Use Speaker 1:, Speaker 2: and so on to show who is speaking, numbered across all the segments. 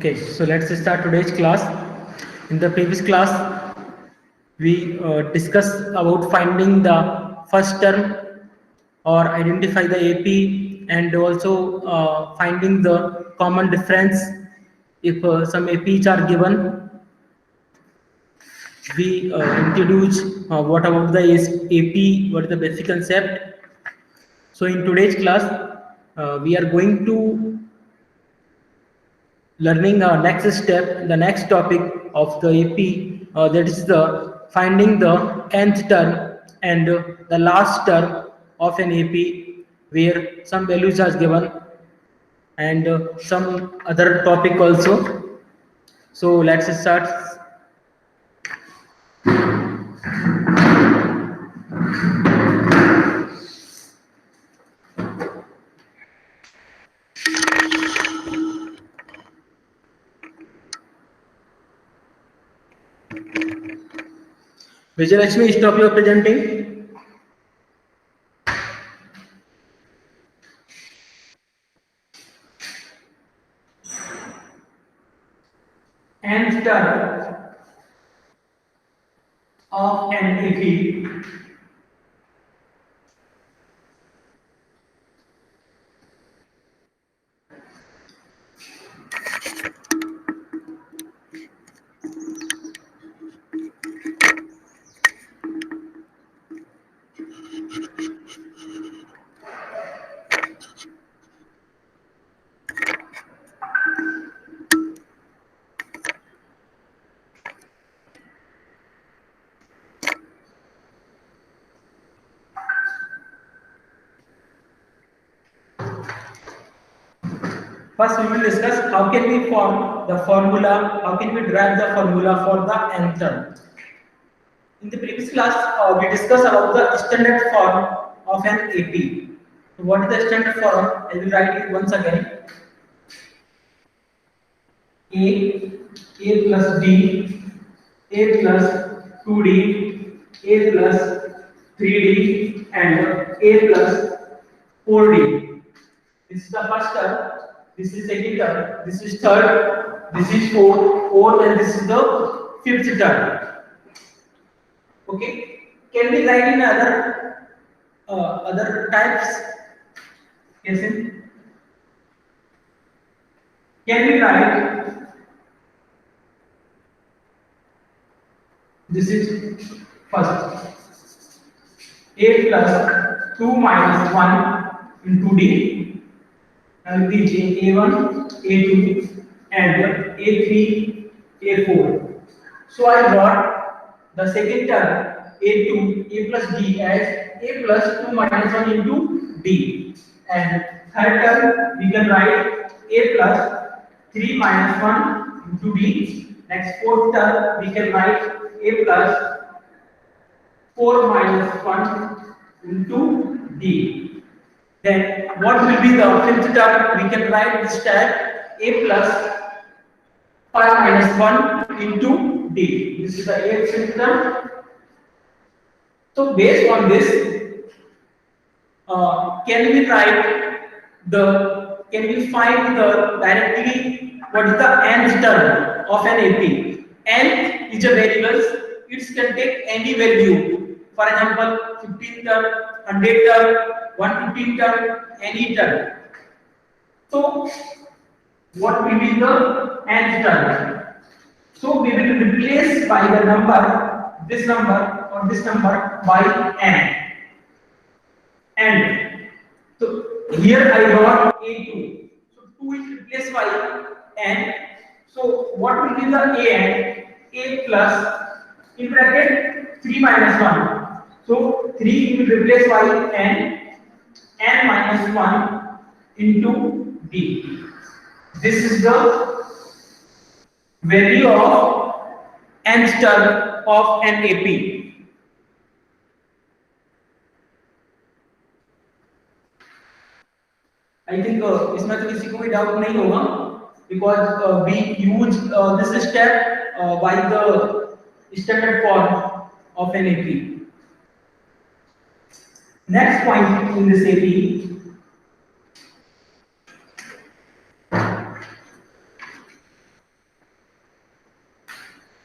Speaker 1: Okay, so let's start today's class. In the previous class, we discussed about finding the first term or identify the AP, and also finding the common difference if some APs are given. We introduce what about the AP, what is the basic concept. So in today's class, we are going to learning our next step, the next topic of the AP, that is the finding the nth term and the last term of an AP, where some values are given and some other topic also. So let's start. Vijayalakshmi, stop your presenting. Nth term of an AP. First, we will discuss how can we form the formula, how can we derive the formula for the nth term. In the previous class, we discussed about the standard form of an AP. So what is the standard form? I will write it once again. A plus B, A plus 2D, A plus 3D, and A plus 4D. This is the first term, this is second term, this is third, this is fourth, and this is the fifth term. Okay, can we write in other types? Yes, can we write this is first A plus 2 minus 1 into D, and A1, A2, and A3, A4. So I got the second term A2, A plus D as A plus 2 minus 1 into D, and third term we can write A plus 3 minus 1 into D. Next fourth term we can write A plus 4 minus 1 into D. Then what will be the fifth term? We can write this type A plus 5 minus 1 into D. This is the fifth term. So based on this, can we find the directly what is the nth term of an AP? Nth is a variable. It can take any value. For example, 15 term, 100 term, 115 term, any term. So what will be the nth term? So we will replace by the number, this number or this number by n. And so here I got A2. So 2 is replaced by n. So what will be the an? A plus in bracket 3 minus 1. So 3 will replace by n minus 1 into d. This is the value of nth term of an AP. I think इसमें तो किसी को भी doubt नहीं होगा, because we use this step by the standard form of an AP. Next point in this AP,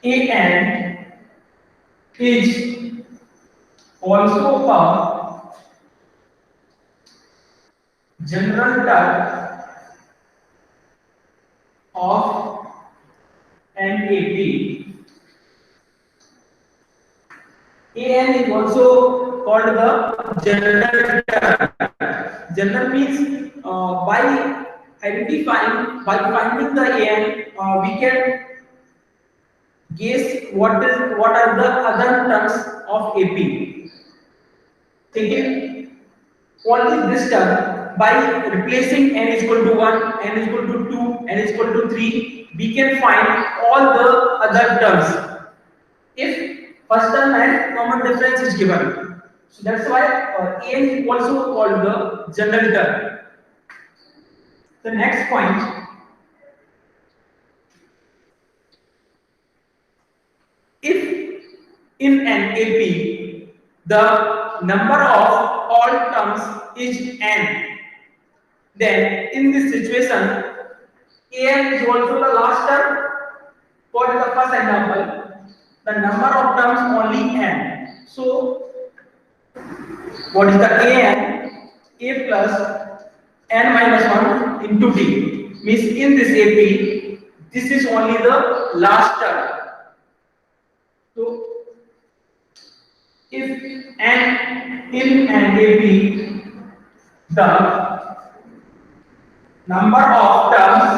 Speaker 1: an is also a general term of an AP. An is also called the general term. General means by identifying, by finding the an, we can guess what are the other terms of AP. Thinking only this term, by replacing n is equal to 1, n is equal to 2, n is equal to 3, we can find all the other terms if first term and common difference is given. So that's why n is also called the general term. The next point, if in an AP the number of all terms is n, then in this situation an is also the last term. For the first example, the number of terms only n. So what is the an? A plus n minus 1 into d means in this AP this is only the last term. So if n in an AP the number of terms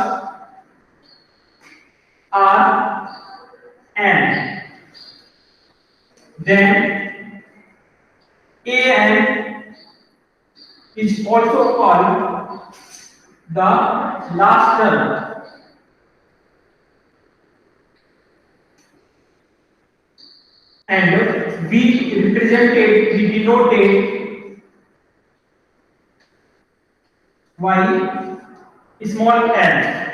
Speaker 1: are n, then an is also called the last term. And we represented, we denoted by small n.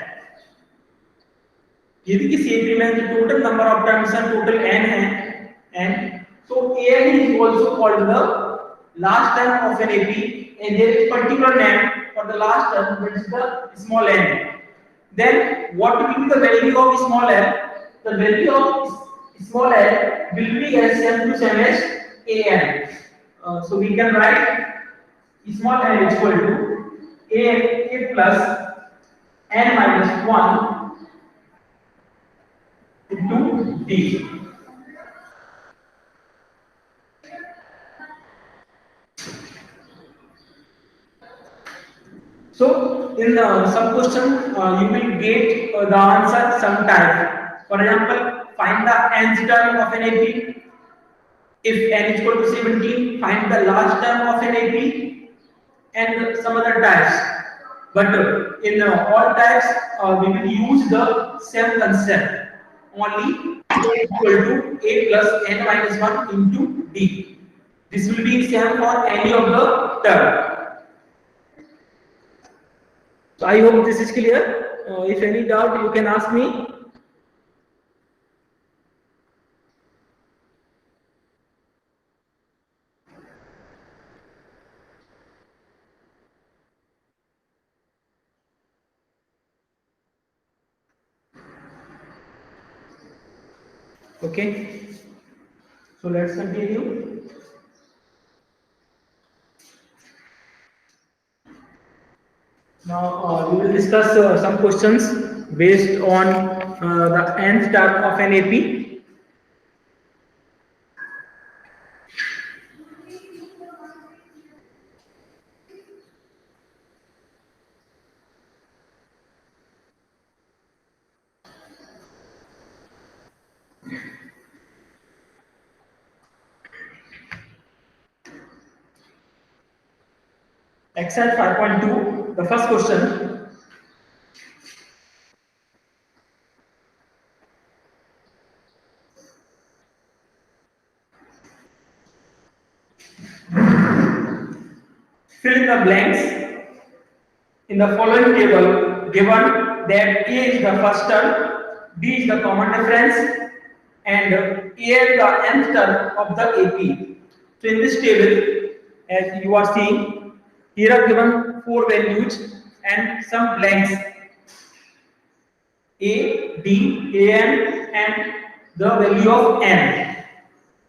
Speaker 1: यदि किसी AP में total number of terms है total n है n, so an is also called the last term of an AP, and there is particular name for the last term, which is the small n. Then what will be the value of small n? The value of small n will be as same to same as an. So we can write small n is equal to a plus n minus 1 into d. So in some question you will get the answer some type. For example, find the nth term of an AP. If n is equal to 17, find the last term of an AP and some other types. But in all types, we will use the same concept. Only a equal to a plus n minus 1 into d. This will be same for any of the term. So I hope this is clear. If any doubt, you can ask me. Okay. So let's continue. Now we will discuss some questions based on the nth term of an AP. Exercise 5.2, the first question. Fill in the blanks in the following table, given that A is the first term, B is the common difference, and A is the nth term of the AP. So in this table, as you are seeing, here are given 4 values and some blanks A, D, AN, and the value of n.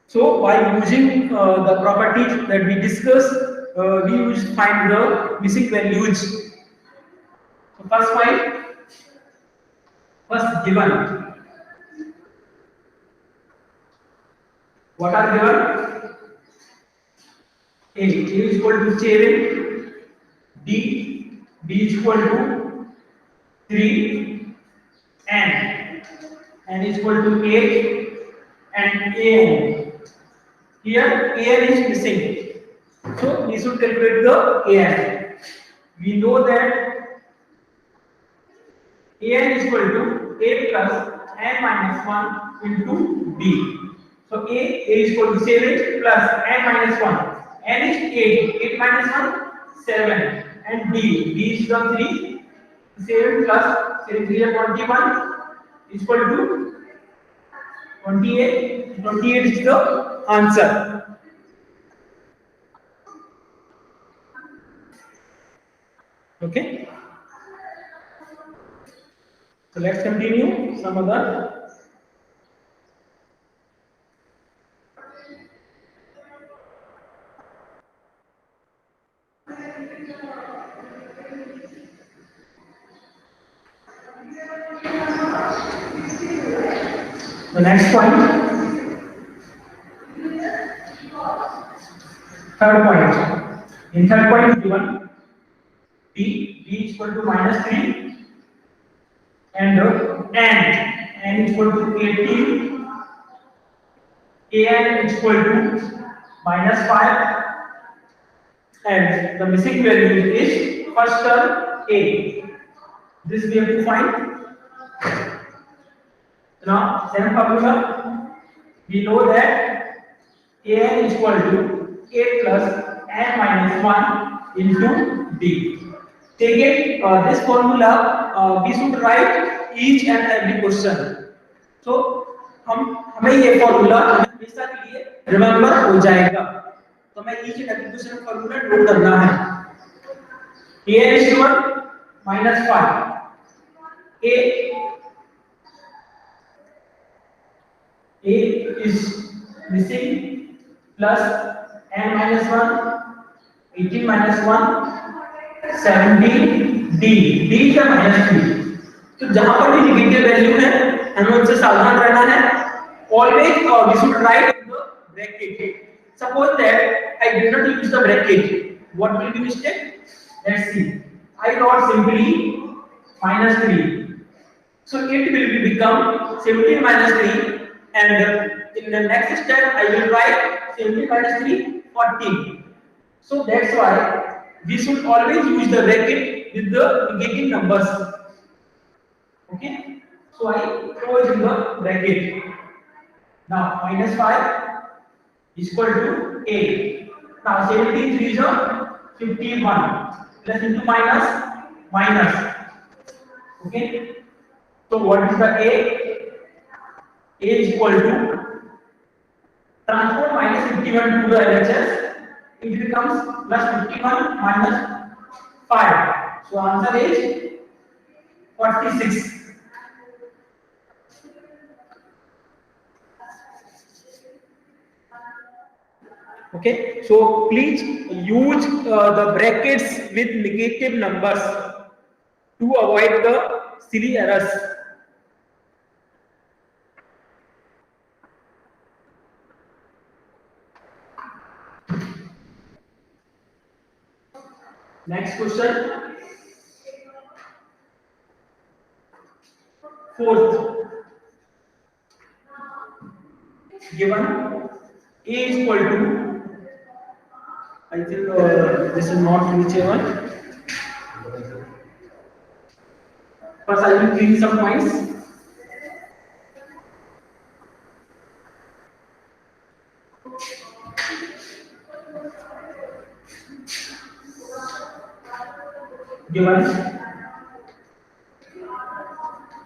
Speaker 1: So by using the properties that we discussed, we use find the missing values. So first given. What are given? A is equal to 7, D is equal to 3, N is equal to 8, and AN. Here AN is missing. So we should calculate the AN. We know that AN is equal to A plus N minus 1 into D. So A is equal to 7 plus N minus 1. N is 8. 8 minus 1, 7. And D is the 3. 7 plus 7 3 is 21 is equal to 28. 28 is the answer. Okay. So let's continue some other. The next point, third point. In third point given D is equal to minus 3 and N is equal to 18, AN is equal to minus 5, and the missing value is first term A. This we have to find. Now, same formula. We know that AN is equal to A plus N minus 1 into D. Take it, this formula we should write each and every question. So हमें ये formula हमेशा के लिए remember हो जाएगा. तो हमें each and every question formula note करना है. AN is equal minus 5. A is missing plus N minus 1, 18 minus 1, 17, D is the minus 3. तो जहां पर भी नेगेटिव वैल्यू है हमें उनसे सावधान रहना है. Always we should write in the bracket. Suppose that I did not use the bracket. What will be mistake? Let's see. I wrote simply minus 3. So it will become 17 minus 3, and in the next step I will write 17 minus 3, 14. So that's why we should always use the bracket with the negative numbers. Okay, so I close in the bracket. Now minus 5 is equal to A. Now 17 3 is 51, plus into minus. Okay, so what is the A? A is equal to transpose minus 51 to the LHS. It becomes plus 51 minus 5. So answer is 46. Okay, so please use the brackets with negative numbers to avoid the silly errors. Next question. Fourth. Given A is equal to, I think this is not reachable. First I will clean some points. Given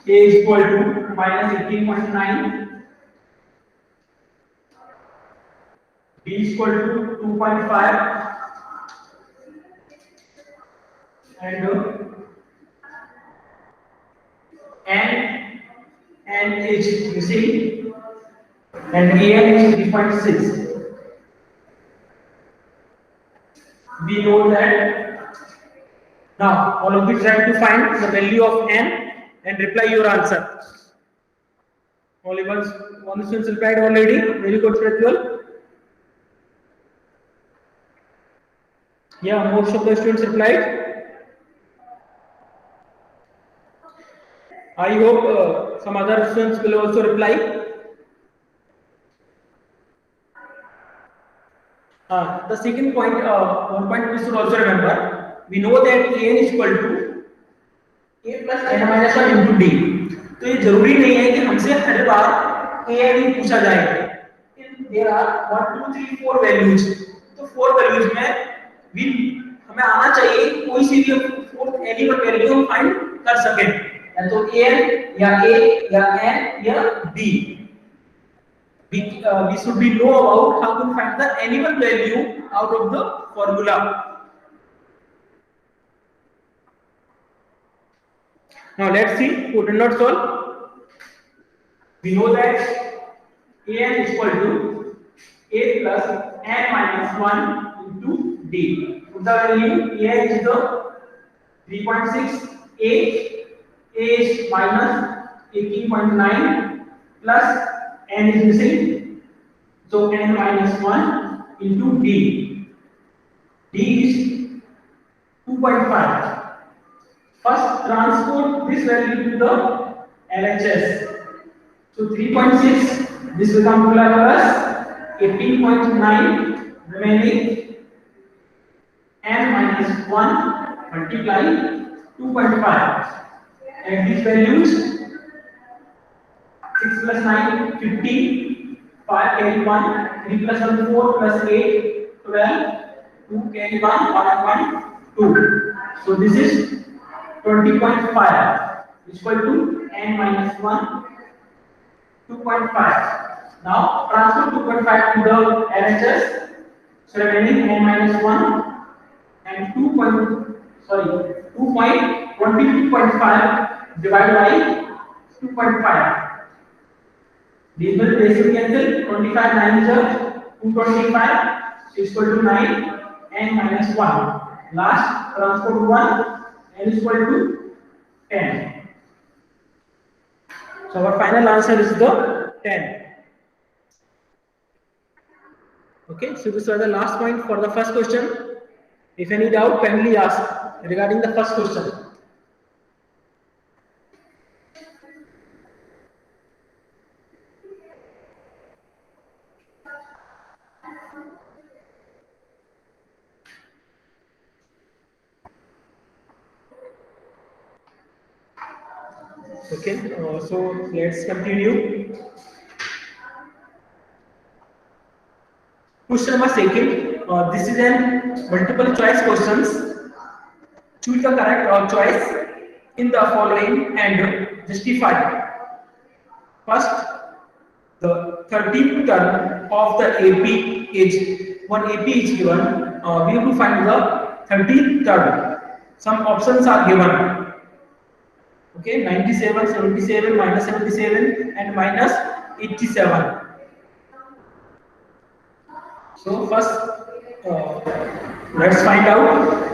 Speaker 1: A is equal to minus 18.9, B is equal to 2.5, and N is missing, and an is 3.6. We know that. Now all of you try to find the value of n and reply your answer. Only one student replied already. Very good, Pratyul. Yeah, most of the students replied. I hope some other students will also reply. The second point, one point we should also remember. We know that an is equal to a plus n minus 1 into d. तो ये जरूरी नहीं है कि हमसे हर बार a n पूछा जाए. There are 1, 2, 3, 4 values. तो 4 values में भी हमें आना चाहिए कोई सी भी फोर्थ एनी वन वैल्यू हम फाइंड कर सकें, या तो n या a या n या d. We should be know about how to find the any one value out of the formula. Now let's see who did not solve. We know that an is equal to a plus n minus 1 into d. The value a is the 3.6, a is minus 18.9 plus n is missing, so n minus 1 into d. D is 2.5. First transport this value to the LHS. So 3.6, this will come plus 18.9 remaining n minus 1 multiply 2.5. And these values 6 plus 9 15, 5 carry 1, 3 plus 1 4 plus 8 12, 2 carry 1 1 2. So this is 20.5 is equal to n minus 1 2.5. Now transfer 2.5 to the LHS. So remaining n minus 1 and 2.22.5 divided by 2.5. These will basically cancel. 25 9 is 225 is equal to 9 n minus 1. Last transport 1 n is equal to 10. So our final answer is the 10. Okay, so this was the last point for the first question. If any doubt, kindly ask regarding the first question. Okay, so let's continue. Question number second. This is an multiple choice questions. Choose the correct choice in the following and justify. First, the 13th term of the AP is one AP is given. We have to find the 13th term. Some options are given. Okay, 97, 77, minus 77 and minus 87. So first, let's find out.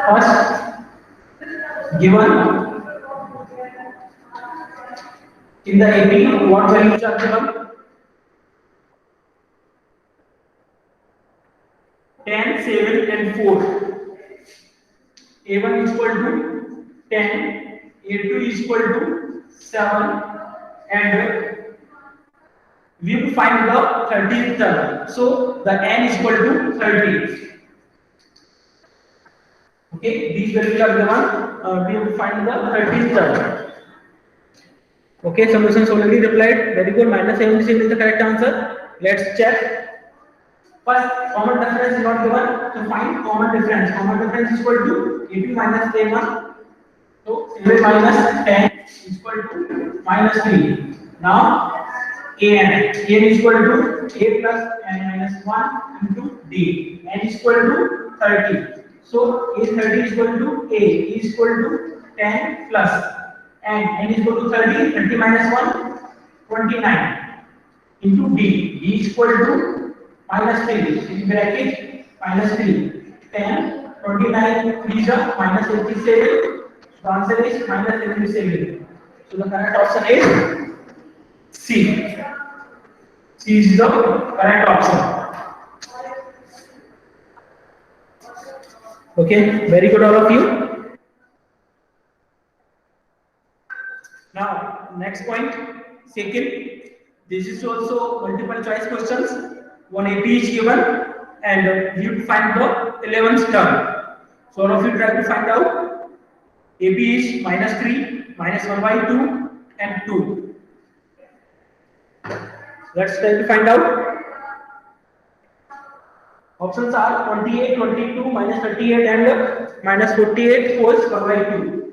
Speaker 1: First, given in the AP, what values are given? 10, 7 and 4. A1 is equal to 10, A2 is equal to 7, and we will find the 13th term. So the n is equal to 30. Okay, these values are given. We will find the 13th term. Okay, solutions already replied. Very good. Minus 77 is the correct answer. Let's check. First, common difference is not given. So find common difference. Common difference is equal to A2 minus A1. So 7 minus 10 is equal to minus 3. Now an is equal to a plus n minus 1 into d. N is equal to 30. So a 30 is equal to a is equal to 10 plus and n is equal to 30, 30 minus 1, 29 into d. D is equal to minus 3, in bracket minus 3, 10, 29, 3 is minus 87. The answer is minus 87. So the correct option is C. C is the correct option. Okay, very good all of you. Now, next point, second, this is also multiple choice questions. One AP is given and you find the 11th term. So all of you try to find out. AP is minus 3, minus 1 by 2 and 2. Let's try to find out. Options are 28, 22, minus 38 and minus 48 whole 1 by 2.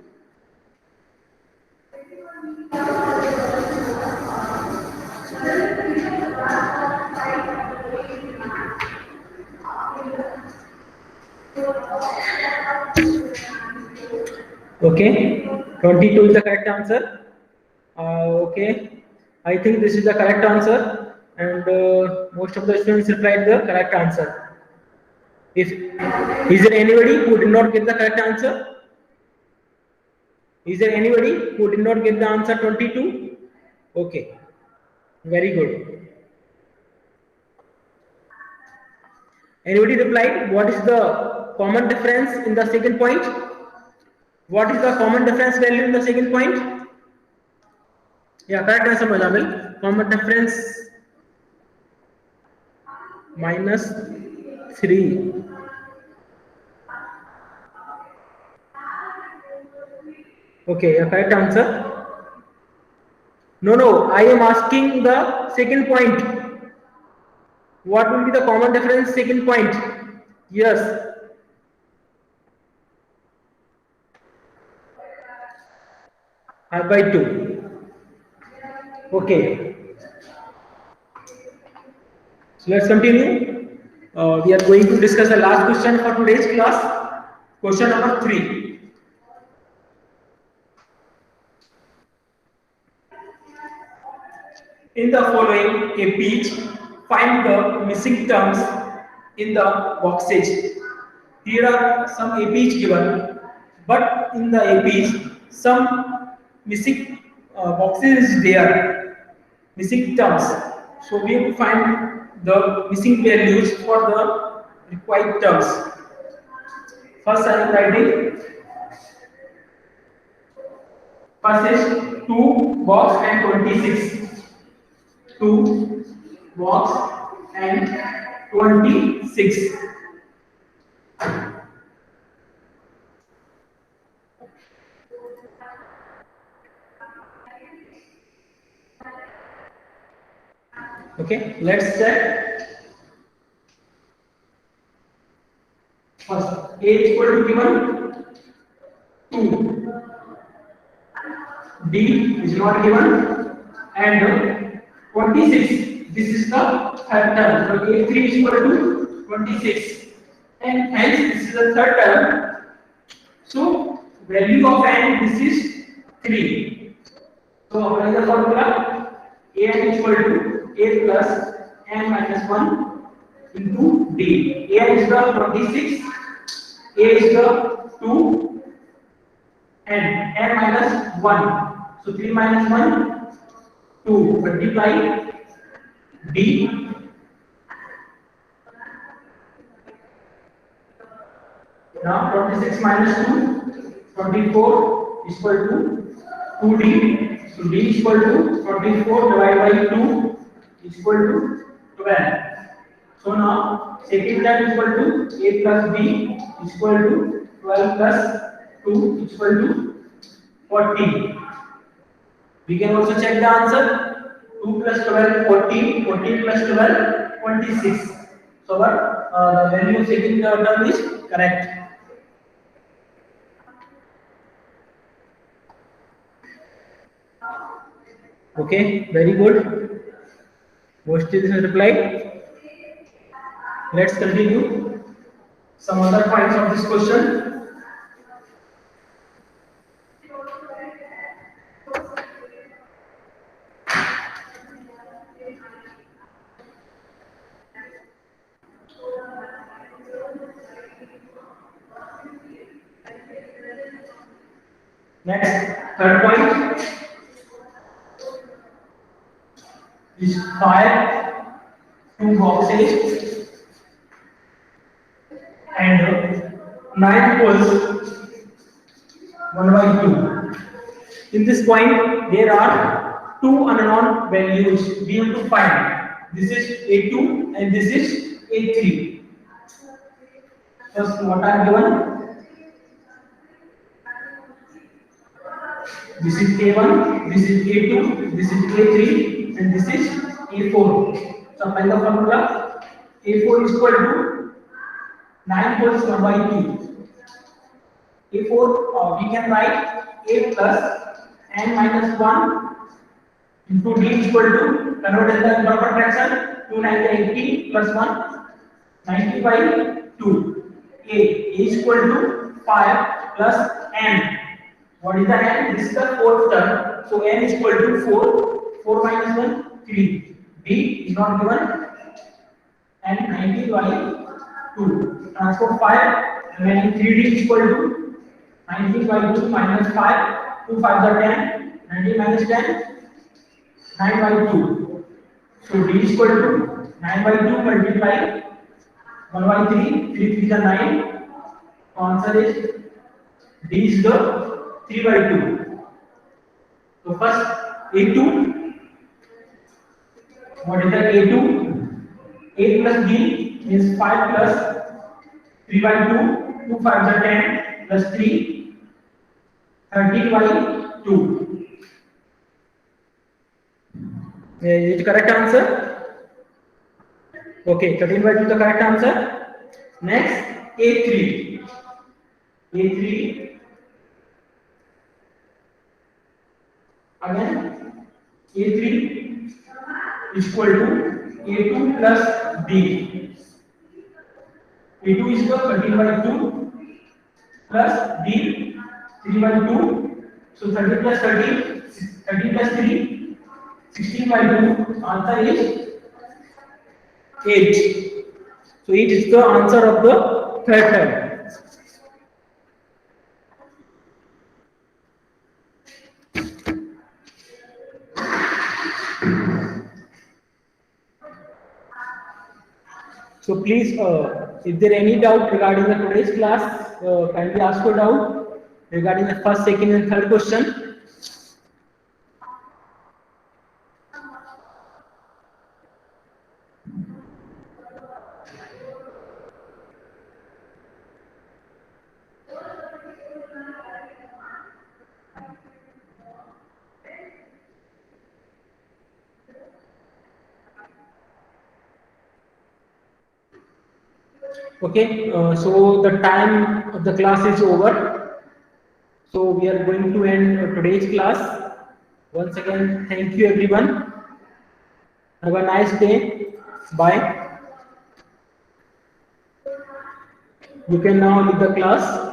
Speaker 1: Okay, 22 is the correct answer. Okay, I think this is the correct answer, and most of the students replied the correct answer. Is there anybody who did not get the correct answer? Is there anybody who did not get the answer 22? Okay, very good. Anybody replied? What is the common difference in the second point? What is the common difference value in the second point? Yeah, correct answer, Majamil. Common difference minus 3. Okay, a correct answer. No, I am asking the second point. What will be the common difference second point? Yes. I by 2. Okay. So let's continue. We are going to discuss the last question for today's class. Question number 3. In the following a page, find the missing terms in the boxes. Here are some APs given, but in the APs, some missing boxes is there, missing terms. So we have to find the missing values for the required terms. First, I am writing. First is 2 box and 26. 2 box and 26. Okay, let's check. First, A is equal to given 2. D is not given, and 26. This is the third term. So A3 is equal to 26, and hence this is the third term. So value of n, this is 3. So what is the formula? A n is equal to A plus n minus 1 into D. A is the 26, A is the 2, and n minus 1. So 3 minus 1, 2. Multiply D. Now 26 minus 2, 24 is equal to 2D. So D is equal to 24 divided by 2 is equal to 12. So now second term is equal to A plus B is equal to 12 plus 2 is equal to 40. We can also check the answer. 2 plus 12, 14, 14 plus 12, 26. So what the value of second term is correct. Okay, very good. Most is replied. Let's continue. Some other points of this question. Next, third point is fire two boxes and 9 poles 1 by 2. In this point, there are two unknown values we have to find. This is A2 and this is A3. First, what are given? This is A1, this is A2, this is A3, and this is A4. So, apply the formula. A4 is equal to 9 poles 1 by 2. A4, we can write A plus n minus 1 into D is equal to, convert in the improper fraction, 290 plus 1, 90 by 2. A is equal to 5 plus n. What is the n? This is the fourth term. So n is equal to 4. 4 minus 1, 3. D is not given. And 90 by 2. Transform 5. Remaining 3D is equal to 90 by 2 minus 5. 2 5 are 10. 90 minus 10. 9 by 2. So D is equal to 9 by 2 multiply 1 by 3. 3 3 is 9. Answer is D is the 3 by 2. So first A2. What is the A2? A plus D is 5 plus 3 by 2. 2 5 are 10 plus 3. 13 by 2. Is it correct answer? Okay, 13 by 2 is the correct answer. Next, A3. A3 again. A3 is equal to A2 plus D. A2 is equal to 13 by 2 plus D 3 by 2. So 30 plus 30, 30 plus 3, 16 by 2. Answer is 8. So 8 is the answer of the third term. So please, if there any doubt regarding the today's class, kindly ask your doubt regarding the first, second, and third question. Okay, so the time of the class is over. So we are going to end today's class. Once again, thank you everyone. Have a nice day. Bye. You can now leave the class.